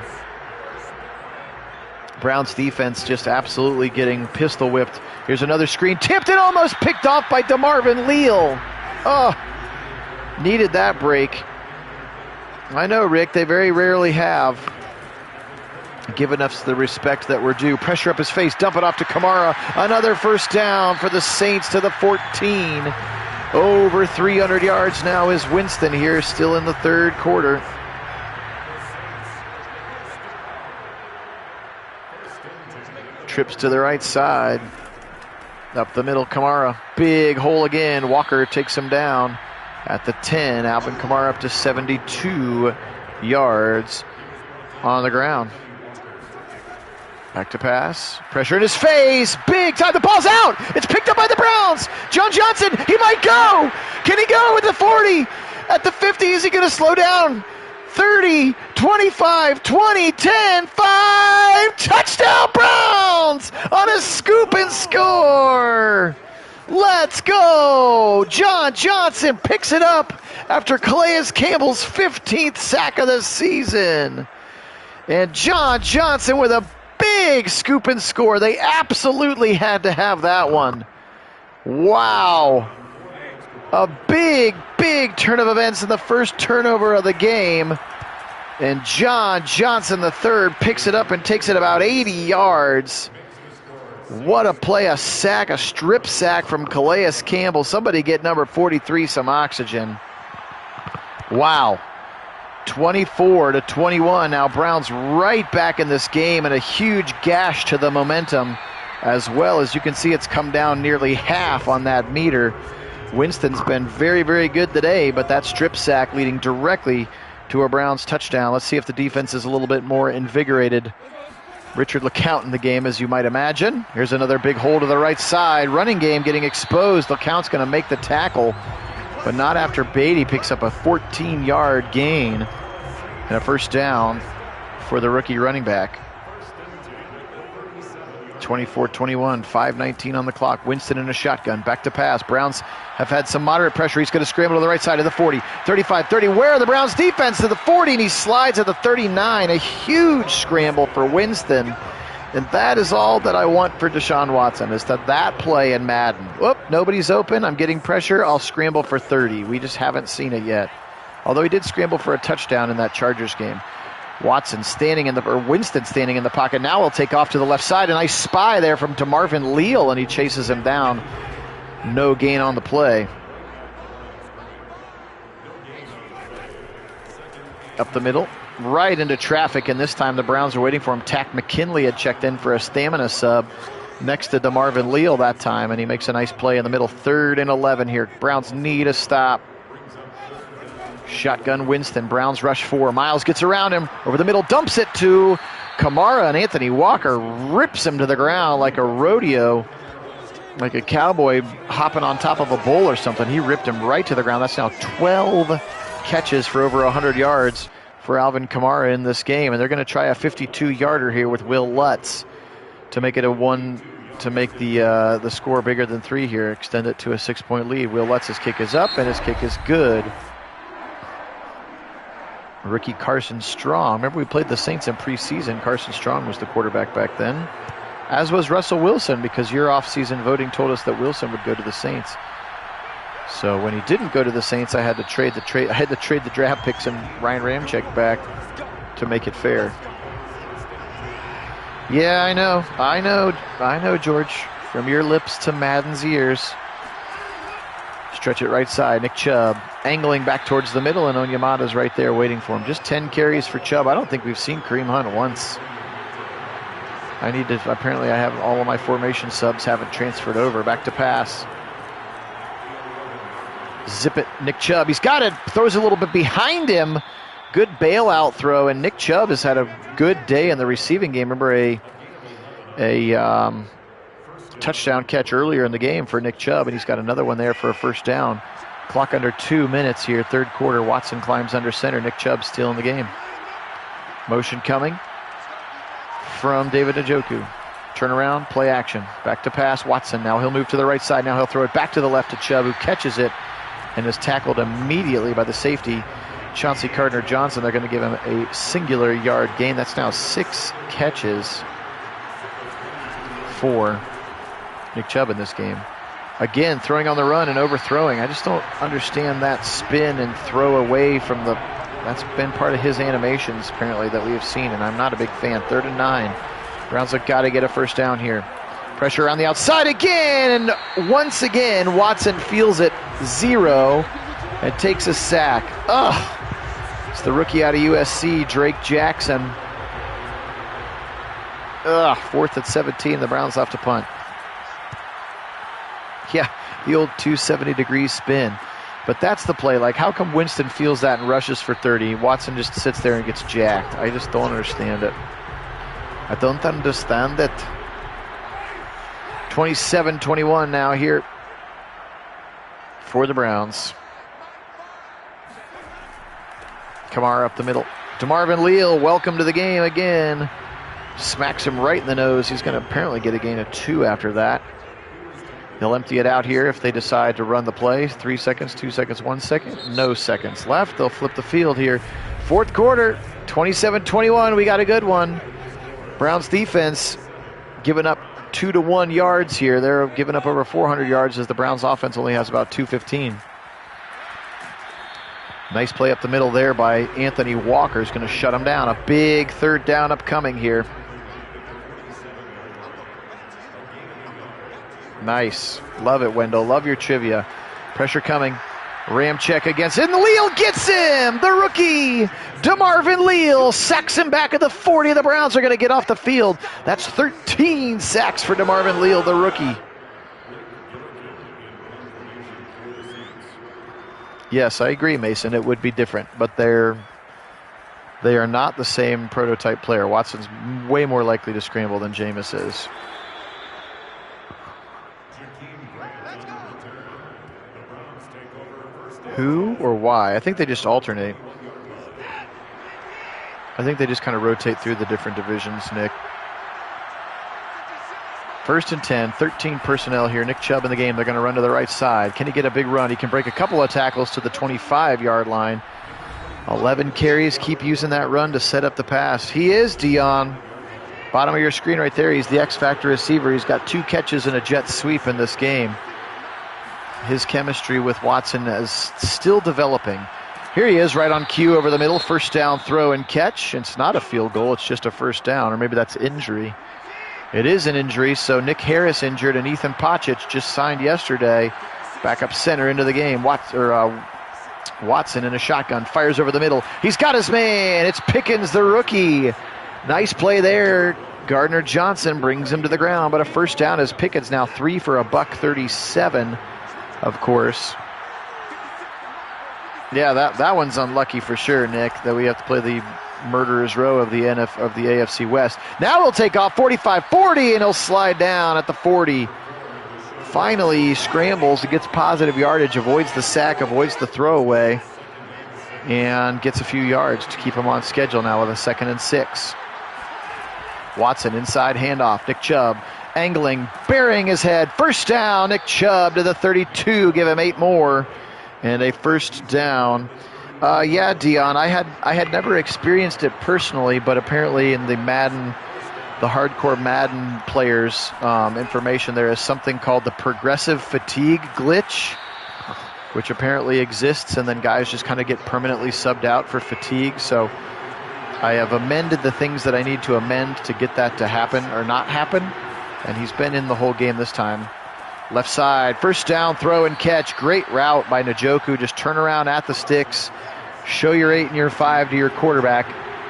Browns defense just absolutely getting pistol whipped. Here's another screen. Tipped and almost picked off by DeMarvin Leal. Oh, needed that break. I know, Rick, they very rarely have given us the respect that we're due. Pressure up his face, dump it off to Kamara. Another first down for the Saints to the 14. Over 300 yards now is Winston here, still in the third quarter. Trips to the right side. Up the middle, Kamara. Big hole again. Walker takes him down at the 10. Alvin Kamara up to 72 yards on the ground. Back to pass. Pressure in his face. Big time. The ball's out. It's picked up by the Browns. John Johnson. He might go. Can he go with the 40? At the 50, is he going to slow down? 30, 25, 20, 10, 5. Touchdown Browns on a scoop and score. Let's go. John Johnson picks it up after Calais Campbell's 15th sack of the season. And John Johnson with a big scoop and score. They absolutely had to have that one. Wow. A big turn of events in the first turnover of the game. And John Johnson III picks it up and takes it about 80 yards. What a play, a sack, a strip sack from Calais Campbell. Somebody get number 43 some oxygen. Wow. 24-21. Now Browns right back in this game, and a huge gash to the momentum. As well as you can see, it's come down nearly half on that meter. Winston's been very, very good today, but that strip sack leading directly to a Browns touchdown. Let's see if the defense is a little bit more invigorated. Richard LeCount in the game, as you might imagine. Here's another big hole to the right side. Running game getting exposed. LeCount's going to make the tackle, but not after Beatty picks up a 14-yard gain and a first down for the rookie running back. 24-21, 5:19 on the clock. Winston in a shotgun, back to pass. Browns have had some moderate pressure. He's going to scramble to the right side of the 40, 35, 30. Where are the Browns defense to the 40? And he slides at the 39. A huge scramble for Winston. And that is all that I want for Deshaun Watson, is that play in Madden. Whoop, nobody's open. I'm getting pressure. I'll scramble for 30. We just haven't seen it yet. Although he did scramble for a touchdown in that Chargers game. Winston standing in the pocket. Now he'll take off to the left side. A nice spy there from DeMarvin Leal, and he chases him down. No gain on the play. Up the middle, right into traffic, and this time the Browns are waiting for him. Tack McKinley had checked in for a stamina sub next to DeMarvin Leal that time, and he makes a nice play in the middle. 3rd and 11 here. Browns need a stop. Shotgun Winston. Browns rush 4. Miles gets around him. Over the middle, dumps it to Kamara, and Anthony Walker rips him to the ground like a rodeo, like a cowboy hopping on top of a bull or something. He ripped him right to the ground. That's now 12 catches for over 100 yards for Alvin Kamara in this game. And they're going to try a 52-yarder here with Will Lutz to make it a one, to make the score bigger than 3 here, extend it to a 6-point lead. Will Lutz's kick is up, and his kick is good. Rookie Carson Strong. Remember, we played the Saints in preseason. Carson Strong was the quarterback back then. as was Russell Wilson, because your off-season voting told us that Wilson would go to the Saints. So when he didn't go to the Saints, I had to trade the draft picks and Ryan Ramczyk back to make it fair. Yeah, I know, George. From your lips to Madden's ears. Stretch it right side. Nick Chubb angling back towards the middle, and Onyemata's right there waiting for him. Just 10 carries for Chubb. I don't think we've seen Kareem Hunt once. Apparently I have all of my formation subs haven't transferred over. Back to pass. Zip it, Nick Chubb. He's got it. Throws a little bit behind him. Good bailout throw, and Nick Chubb has had a good day in the receiving game. Remember a touchdown catch earlier in the game for Nick Chubb, and he's got another one there for a first down. Clock under 2 minutes here, third quarter. Watson climbs under center. Nick Chubb still in the game. Motion coming from David Njoku. Turnaround, play action. Back to pass, Watson. Now he'll move to the right side. Now he'll throw it back to the left to Chubb, who catches it and is tackled immediately by the safety, Chauncey Gardner-Johnson. They're going to give him a singular yard gain. That's now 6 catches for Nick Chubb in this game. Again, throwing on the run and overthrowing. I just don't understand that spin and throw away from the... That's been part of his animations, apparently, that we have seen, and I'm not a big fan. 3rd and 9. Browns have got to get a first down here. Pressure on the outside again, and once again, Watson feels it. 0 and takes a sack. Ugh. It's the rookie out of USC, Drake Jackson. Ugh. 4th and 17. The Browns have to punt. Yeah, the old 270-degree spin. But that's the play. Like, how come Winston feels that and rushes for 30? Watson just sits there and gets jacked. I just don't understand it. I don't understand it. 27-21 now here for the Browns. Kamara up the middle. DeMarvin Leal, welcome to the game again. Smacks him right in the nose. He's going to apparently get a gain of 2 after that. They'll empty it out here if they decide to run the play. 3 seconds, 2 seconds, 1 second. No seconds left. They'll flip the field here. 4th quarter, 27-21. We got a good one. Browns defense giving up 2-1 yards here. They're giving up over 400 yards as the Browns offense only has about 215. Nice play up the middle there by Anthony Walker. Is going to shut him down. A big 3rd down upcoming here. Nice. Love it, Wendell. Love your trivia. Pressure coming. Ramczyk against it, and Leal gets him! The rookie, DeMarvin Leal, sacks him back at the 40. The Browns are going to get off the field. That's 13 sacks for DeMarvin Leal, the rookie. Yes, I agree, Mason. It would be different, but they are not the same prototype player. Watson's way more likely to scramble than Jameis is. Who or why? I think they just alternate. I think they just kind of rotate through the different divisions, Nick. 1st and 10, 13 personnel here. Nick Chubb in the game. They're going to run to the right side. Can he get a big run? He can break a couple of tackles to the 25-yard line. 11 carries. Keep using that run to set up the pass. He is Dion. Bottom of your screen right there. He's the X-Factor receiver. He's got 2 catches and a jet sweep in this game. His chemistry with Watson is still developing. Here he is right on cue over the middle. First down throw and catch. It's not a field goal. It's just a first down, or maybe that's injury. It is an injury, so Nick Harris injured, and Ethan Pacic just signed yesterday. Backup center into the game. Watson in a shotgun. Fires over the middle. He's got his man. It's Pickens, the rookie. Nice play there. Gardner-Johnson brings him to the ground, but a first down as Pickens now 3 for $137. Of course. Yeah, that one's unlucky for sure, Nick, that we have to play the murderer's row of the AFC West. Now he'll take off 45-40, and he'll slide down at the 40. Finally, he scrambles, he gets positive yardage, avoids the sack, avoids the throwaway, and gets a few yards to keep him on schedule now with a 2nd and 6. Watson inside handoff. Nick Chubb angling, burying his head. First down, Nick Chubb to the 32. Give him 8 more. And a first down. Yeah, Dion, I had never experienced it personally, but apparently in the Madden the hardcore Madden players information, there is something called the progressive fatigue glitch, which apparently exists, and then guys just kind of get permanently subbed out for fatigue. So I have amended the things that I need to amend to get that to happen or not happen, and he's been in the whole game this time. Left side, first down, throw and catch. Great route by Njoku. Just turn around at the sticks, show your 8 and your 5 to your quarterback.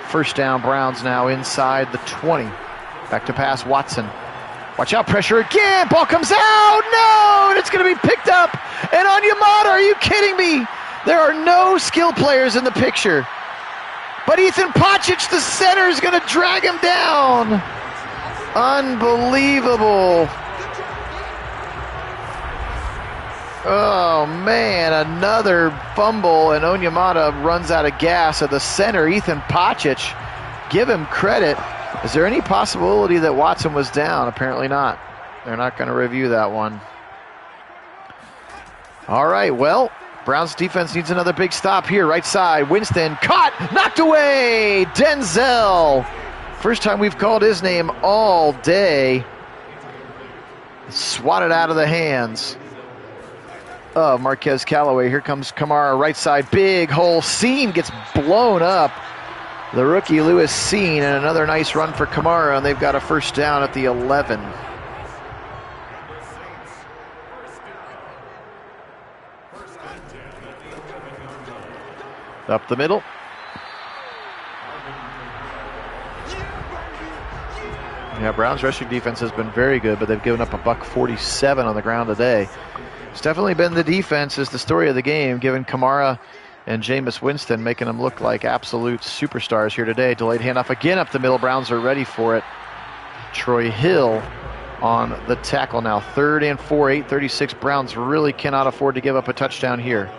First down, Browns now inside the 20. Back to pass, Watson. Watch out, pressure again. Ball comes out. No, and it's going to be picked up. And Onyemata, are you kidding me? There are no skill players in the picture. But Ethan Pacic, the center, is going to drag him down. Unbelievable. Oh, man, another fumble, and Onyemata runs out of gas at the center. Ethan Pacic, give him credit. Is there any possibility that Watson was down? Apparently not. They're not going to review that one. All right, well, Browns defense needs another big stop here. Right side, Winston, caught, knocked away. Denzel. First time we've called his name all day. Swatted out of the hands of Marquez Callaway. Here comes Kamara, right side, big hole. Seam gets blown up. The rookie Lewis Sean, and another nice run for Kamara, and they've got a first down at the 11. Up the middle. Yeah, Browns rushing defense has been very good, but they've given up $147 on the ground today. It's definitely been the defense is the story of the game, given Kamara and Jameis Winston, making them look like absolute superstars here today. Delayed handoff again up the middle. Browns are ready for it. Troy Hill on the tackle now. 3rd and 4, 8:36. Browns really cannot afford to give up a touchdown here.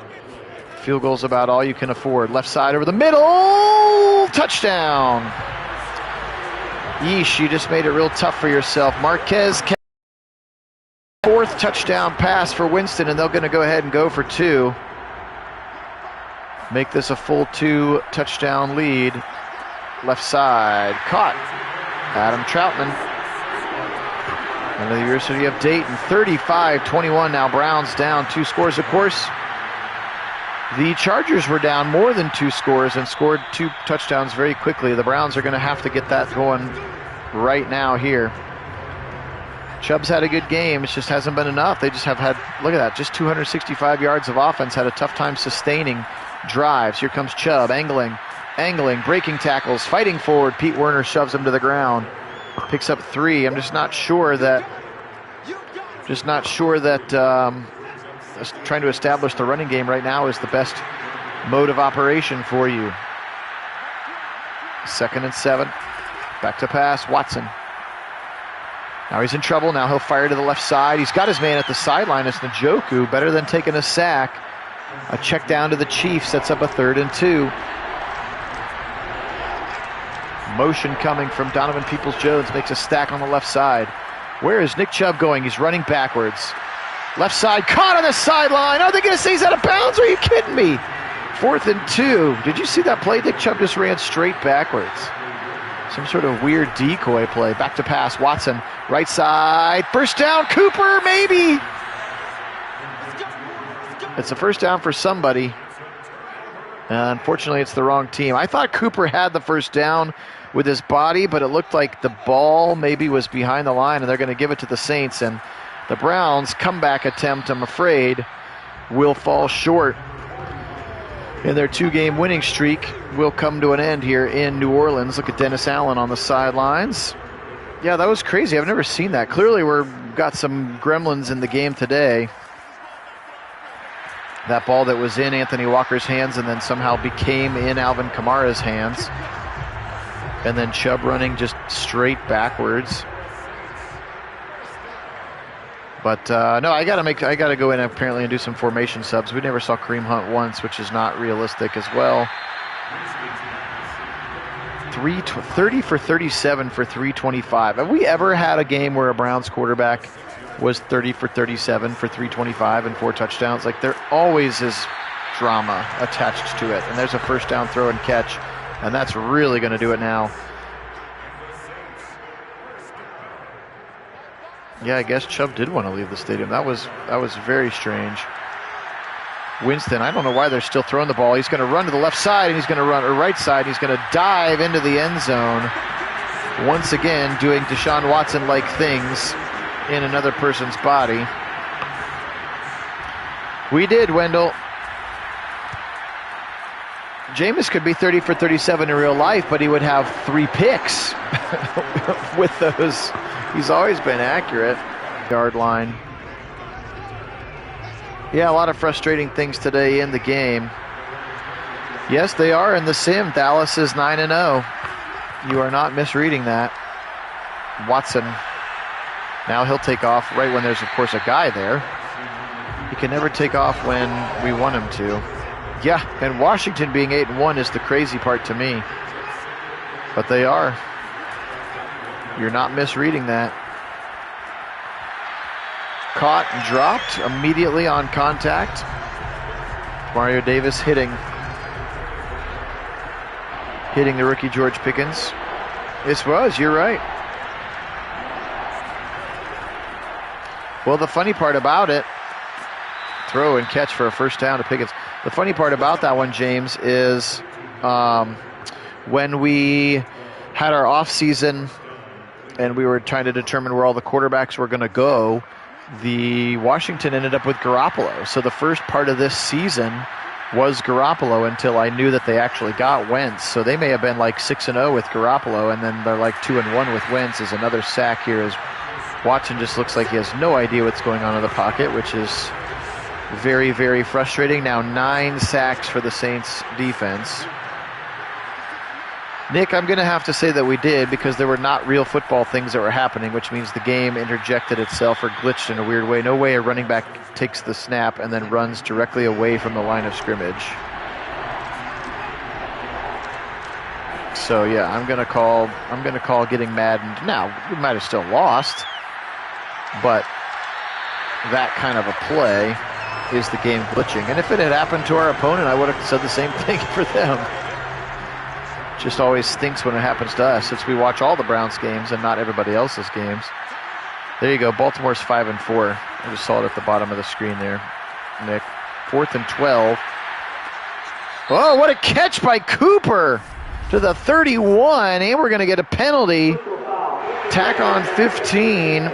Field goal's about all you can afford. Left side over the middle. Touchdown. Yeesh, you just made it real tough for yourself. Marquez, 4th touchdown pass for Winston, and they're going to go ahead and go for 2. Make this a full 2 touchdown lead. Left side, caught. Adam Troutman. Out of the University of Dayton, 35-21 now. Browns down 2 scores. Of course, the Chargers were down more than 2 scores and scored 2 touchdowns very quickly. The Browns are going to have to get that going right now here. Chubb's had a good game. It just hasn't been enough. They just have had, look at that, just 265 yards of offense. Had a tough time sustaining drives. Here comes Chubb, angling, breaking tackles, fighting forward. Pete Werner shoves him to the ground. Picks up 3. I'm just not sure that trying to establish the running game right now is the best mode of operation for you. 2nd and 7. Back to pass, Watson. Now he's in trouble. Now he'll fire to the left side. He's got his man at the sideline. It's Njoku. Better than taking a sack. A check down to the Chiefs sets up a 3rd and 2. Motion coming from Donovan Peoples-Jones. Makes a stack on the left side. Where is Nick Chubb going? He's running backwards. Left side, caught on the sideline. Are they going to say he's out of bounds? Are you kidding me? 4th and 2. Did you see that play? Nick Chubb just ran straight backwards. Some sort of weird decoy play. Back to pass, Watson. Right side, first down, Cooper, maybe. It's a first down for somebody. Unfortunately, it's the wrong team. I thought Cooper had the first down with his body, but it looked like the ball maybe was behind the line, and they're going to give it to the Saints. And the Browns' comeback attempt, I'm afraid, will fall short. And their 2-game winning streak will come to an end here in New Orleans. Look at Dennis Allen on the sidelines. Yeah, that was crazy. I've never seen that. Clearly, we've got some gremlins in the game today. That ball that was in Anthony Walker's hands and then somehow became in Alvin Kamara's hands. And then Chubb running just straight backwards. But no, I got to go in apparently and do some formation subs. We never saw Kareem Hunt once, which is not realistic as well. 30 for 37 for 325. Have we ever had a game where a Browns quarterback was 30 for 37 for 325 and 4 touchdowns? Like, there always is drama attached to it. And there's a first down throw and catch, and that's really going to do it now. Yeah, I guess Chubb did want to leave the stadium. That was very strange. Winston, I don't know why they're still throwing the ball. He's going to run to the left side, and he's going to run, or right side, and he's going to dive into the end zone. Once again, doing Deshaun Watson-like things in another person's body. We did, Wendell. Jameis could be 30 for 37 in real life, but he would have 3 picks with those. He's always been accurate. Yard line. Yeah, a lot of frustrating things today in the game. Yes, they are in the sim. Dallas is 9-0. You are not misreading that. Watson. Now he'll take off right when there's, of course, a guy there. He can never take off when we want him to. Yeah, and Washington being 8-1 is the crazy part to me. But they are. You're not misreading that. Caught and dropped immediately on contact. Mario Davis hitting the rookie George Pickens. This was, you're right. Well, the funny part about it, throw and catch for a first down to Pickens. The funny part about that one, James, is when we had our off season and we were trying to determine where all the quarterbacks were going to go, the Washington ended up with Garoppolo. So the first part of this season was Garoppolo until I knew that they actually got Wentz. So they may have been like 6-0 with Garoppolo, and then they're like 2-1 with Wentz. As another sack here as Watson just looks like he has no idea what's going on in the pocket, which is very, very frustrating. Now 9 sacks for the Saints defense. Nick, I'm going to have to say that we did, because there were not real football things that were happening, which means the game interjected itself or glitched in a weird way. No way a running back takes the snap and then runs directly away from the line of scrimmage. So yeah, I'm going to call getting Madden. Now, we might have still lost, but that kind of a play is the game glitching. And if it had happened to our opponent, I would have said the same thing for them. Just always stinks when it happens to us, since we watch all the Browns games and not everybody else's games. There you go. Baltimore's 5-4. I just saw it at the bottom of the screen there, Nick. 4th and 12. Oh, what a catch by Cooper to the 31, and we're going to get a penalty. Tack on 15.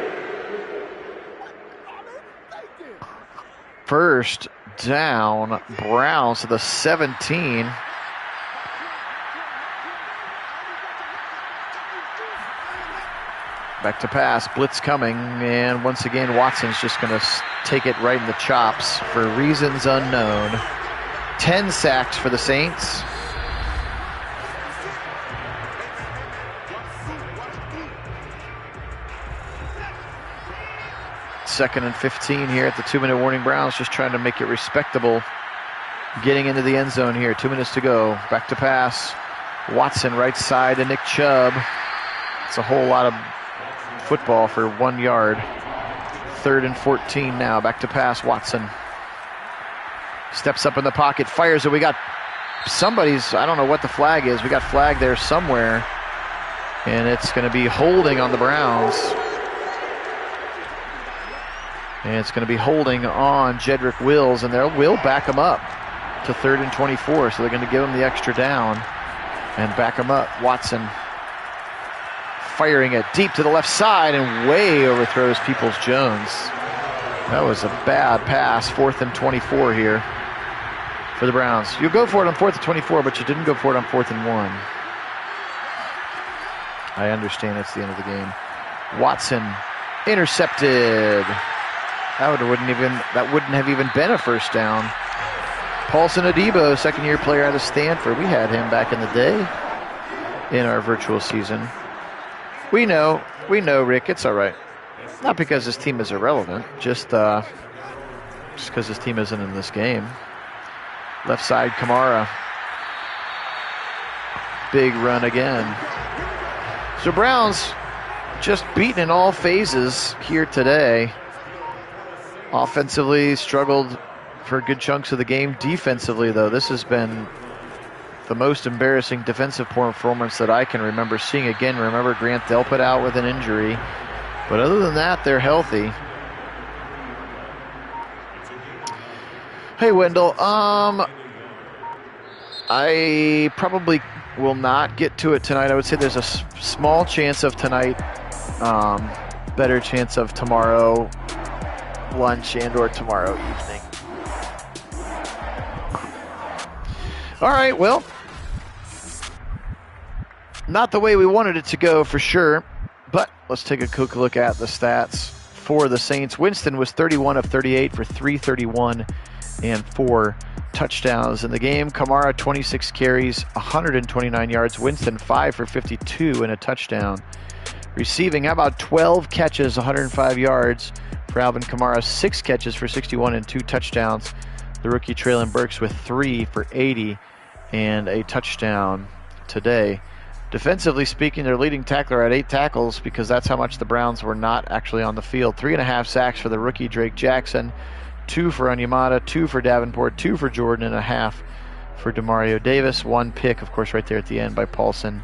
First down, Browns to the 17. Back to pass, blitz coming, and once again Watson's just going to take it right in the chops for reasons unknown. 10 sacks for the Saints. Second and 15 here at the 2-minute warning. Browns just trying to make it respectable. Getting into the end zone here, 2 minutes to go. Back to pass. Watson right side to Nick Chubb. It's a whole lot of football for 1 yard. 3rd and 14 now. Back to pass. Watson steps up in the pocket, fires it. We got somebody's, I don't know what the flag is. We got flag there somewhere, and it's going to be holding on the Browns. And it's going to be holding on Jedrick Wills, and they'll back him up to 3rd and 24. So they're going to give him the extra down and back him up. Watson firing it deep to the left side and way overthrows Peoples-Jones. That was a bad pass. 4th and 24 here for the Browns. You go for it on 4th and 24, but you didn't go for it on 4th and 1. I understand it's the end of the game. Watson intercepted. That wouldn't have even been a first down. Paulson Adebo, second-year player out of Stanford. We had him back in the day in our virtual season. We know, Rick, it's all right. Not because his team is irrelevant, just because his team isn't in this game. Left side, Kamara. Big run again. So Browns just beaten in all phases here today. Offensively struggled for good chunks of the game. Defensively, though, this has been the most embarrassing defensive performance that I can remember seeing. Again, remember Grant Delpit out with an injury. But other than that, they're healthy. Hey, Wendell. I probably will not get to it tonight. I would say there's a small chance of tonight, better chance of tomorrow lunch and or tomorrow evening. All right, well, not the way we wanted it to go for sure, but let's take a quick look at the stats for the Saints. Winston was 31 of 38 for 331 and 4 touchdowns in the game. Kamara, 26 carries, 129 yards. Winston, 5 for 52 and a touchdown. Receiving, how about 12 catches, 105 yards for Alvin Kamara, 6 catches for 61 and 2 touchdowns. The rookie Traylon Burks with 3 for 80 and a touchdown today. Defensively speaking, their leading tackler had 8 tackles because that's how much the Browns were not actually on the field. 3.5 sacks for the rookie Drake Jackson, 2 for Onyemata, 2 for Davenport, 2 for Jordan, and a half for Demario Davis. 1 pick, of course, right there at the end by Paulson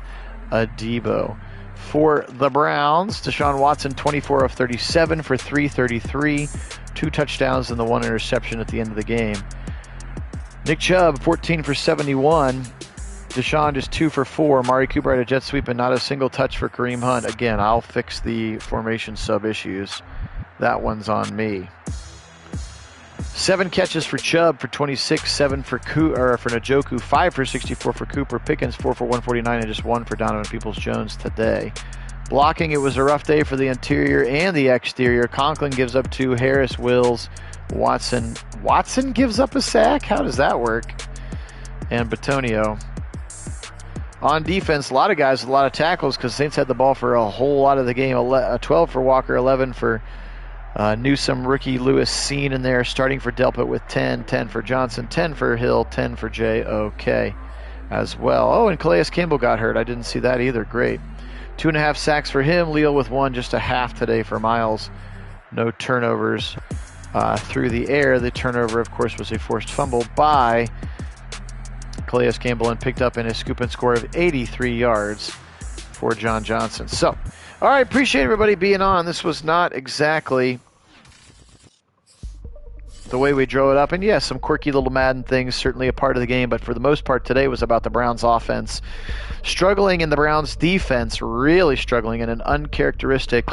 Adebo. For the Browns, Deshaun Watson, 24 of 37 for 333, 2 touchdowns and the 1 interception at the end of the game. Nick Chubb, 14 for 71. Deshaun just 2 for 4. Amari Cooper had a jet sweep and not a single touch for Kareem Hunt. Again, I'll fix the formation sub issues. That one's on me. 7 catches for Chubb for 26, 7 for Njoku, 5 for 64 for Cooper. Pickens, 4 for 149, and just 1 for Donovan Peoples-Jones today. Blocking, it was a rough day for the interior and the exterior. Conklin gives up 2. Harris, Wills, Watson gives up a sack? How does that work? And Batonio. On defense, a lot of guys, a lot of tackles because Saints had the ball for a whole lot of the game. 12 for Walker, 11 for Newsome, rookie Lewis Seen in there, starting for Delpit with 10, 10 for Johnson, 10 for Hill, 10 for JOK as well. Oh, and Calais Campbell got hurt. I didn't see that either. Great. 2.5 sacks for him. Leal with 1, just a half today for Miles. No turnovers through the air. The turnover, of course, was a forced fumble by Calais Campbell and picked up in a scoop and score of 83 yards for John Johnson. So, all right, appreciate everybody being on. This was not exactly the way we drove it up. And yes, some quirky little Madden things, certainly a part of the game. But for the most part, today was about the Browns offense struggling and the Browns defense really struggling in an uncharacteristic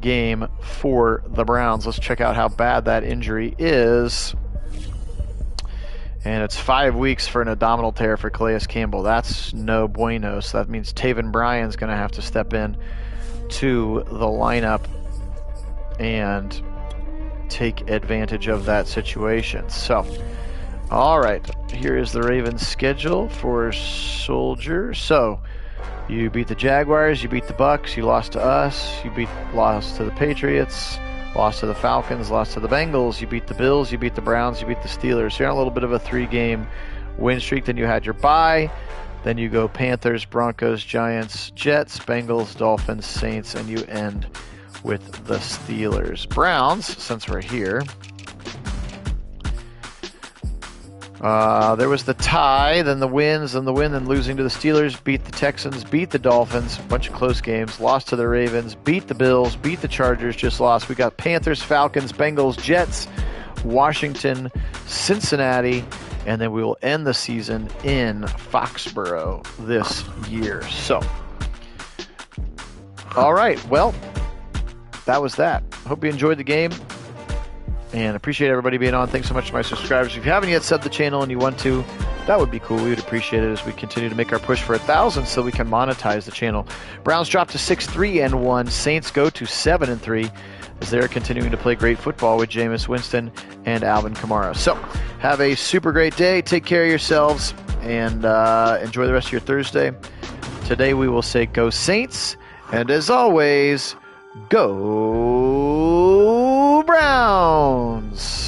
game for the Browns. Let's check out how bad that injury is. And it's 5 weeks for an abdominal tear for Calais Campbell. That's no bueno. So that means Taven Bryan's going to have to step in to the lineup and take advantage of that situation. So, all right, here is the Ravens schedule for Soldier. So, you beat the Jaguars, you beat the Bucks, you lost to us, lost to the Patriots, lost to the Falcons, lost to the Bengals, you beat the Bills, you beat the Browns, you beat the Steelers. So you're on a little bit of a 3-game win streak. Then you had your bye. Then you go Panthers, Broncos, Giants, Jets, Bengals, Dolphins, Saints, and you end with the Steelers. Browns, since we're here, there was the tie, then the wins, then the win, then losing to the Steelers, beat the Texans, beat the Dolphins, a bunch of close games, lost to the Ravens, beat the Bills, beat the Chargers, just lost. We got Panthers, Falcons, Bengals, Jets, Washington, Cincinnati, and then we will end the season in Foxborough this year. So, all right, well, that was that. Hope you enjoyed the game. And appreciate everybody being on. Thanks so much to my subscribers. If you haven't yet subbed the channel and you want to, that would be cool. We would appreciate it as we continue to make our push for 1,000 so we can monetize the channel. Browns drop to 6-3-1. Saints go to 7-3 as they're continuing to play great football with Jameis Winston and Alvin Kamara. So have a super great day. Take care of yourselves and enjoy the rest of your Thursday. Today we will say go Saints. And as always, go Browns!